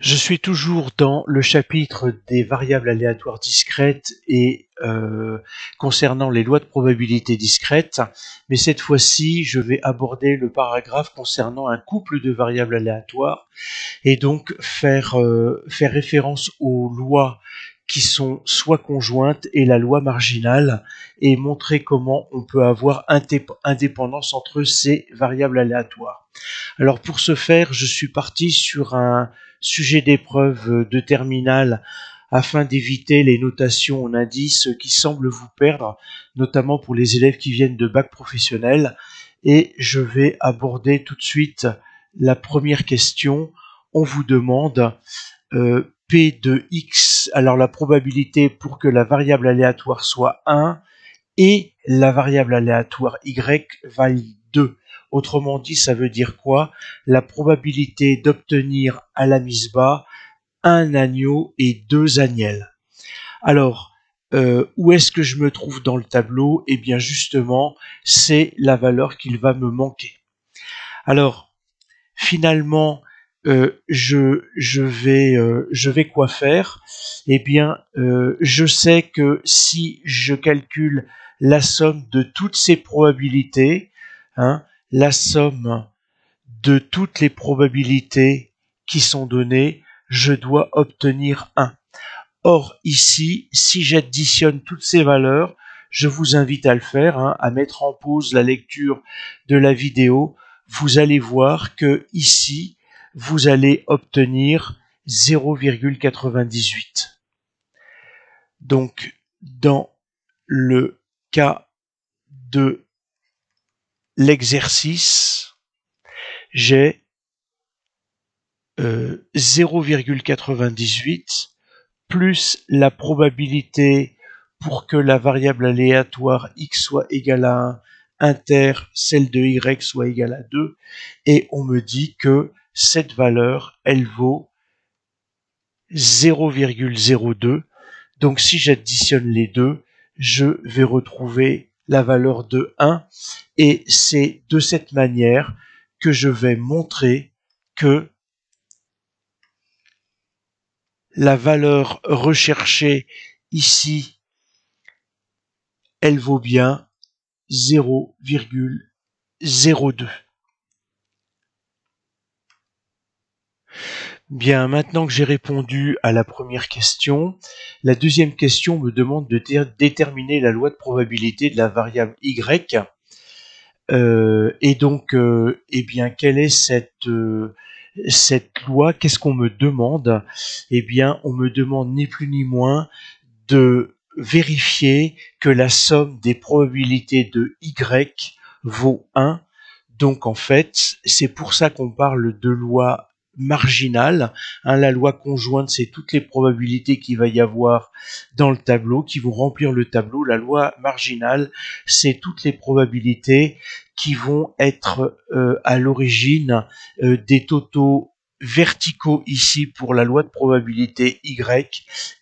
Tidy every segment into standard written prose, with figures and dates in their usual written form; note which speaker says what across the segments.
Speaker 1: Je suis toujours dans le chapitre des variables aléatoires discrètes et concernant les lois de probabilité discrètes, mais cette fois-ci, je vais aborder le paragraphe concernant un couple de variables aléatoires et donc faire référence aux lois qui sont soit conjointes et la loi marginale et montrer comment on peut avoir indépendance entre ces variables aléatoires. Alors pour ce faire, je suis parti sur un sujet d'épreuve de terminale afin d'éviter les notations en indices qui semblent vous perdre, notamment pour les élèves qui viennent de bac professionnel. Et je vais aborder tout de suite la première question. On vous demande P de x, alors la probabilité pour que la variable aléatoire soit 1 et la variable aléatoire y vaille 2. Autrement dit, ça veut dire quoi? La probabilité d'obtenir à la mise bas un agneau et 2 agnelles. Alors, où est-ce que je me trouve dans le tableau? Eh bien, justement, c'est la valeur qu'il va me manquer. Alors, finalement, je vais quoi faire? Eh bien, je sais que si je calcule la somme de toutes ces probabilités, la somme de toutes les probabilités qui sont données, je dois obtenir 1. Or, ici, si j'additionne toutes ces valeurs, je vous invite à le faire, à mettre en pause la lecture de la vidéo. Vous allez voir que ici, vous allez obtenir 0,98. Donc, dans le cas de l'exercice, j'ai 0,98 plus la probabilité pour que la variable aléatoire x soit égale à 1, inter, celle de y soit égale à 2, et on me dit que cette valeur, elle vaut 0,02. Donc si j'additionne les deux, je vais retrouver la valeur de 1, et c'est de cette manière que je vais montrer que la valeur recherchée ici, elle vaut bien 0,02. Bien, maintenant que j'ai répondu à la première question, la deuxième question me demande de déterminer la loi de probabilité de la variable y. Et donc, eh bien, quelle est cette loi? Qu'est-ce qu'on me demande? Eh bien, on me demande ni plus ni moins de vérifier que la somme des probabilités de y vaut 1. Donc en fait, c'est pour ça qu'on parle de loi marginale. La loi conjointe, c'est toutes les probabilités qu'il va y avoir dans le tableau, qui vont remplir le tableau. La loi marginale, c'est toutes les probabilités qui vont être à l'origine des totaux verticaux ici pour la loi de probabilité y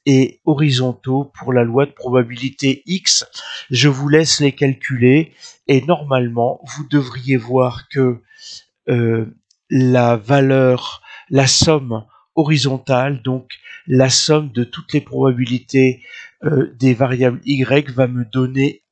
Speaker 1: et horizontaux pour la loi de probabilité x. Je vous laisse les calculer et normalement vous devriez voir que la somme horizontale, donc la somme de toutes les probabilités des variables y va me donner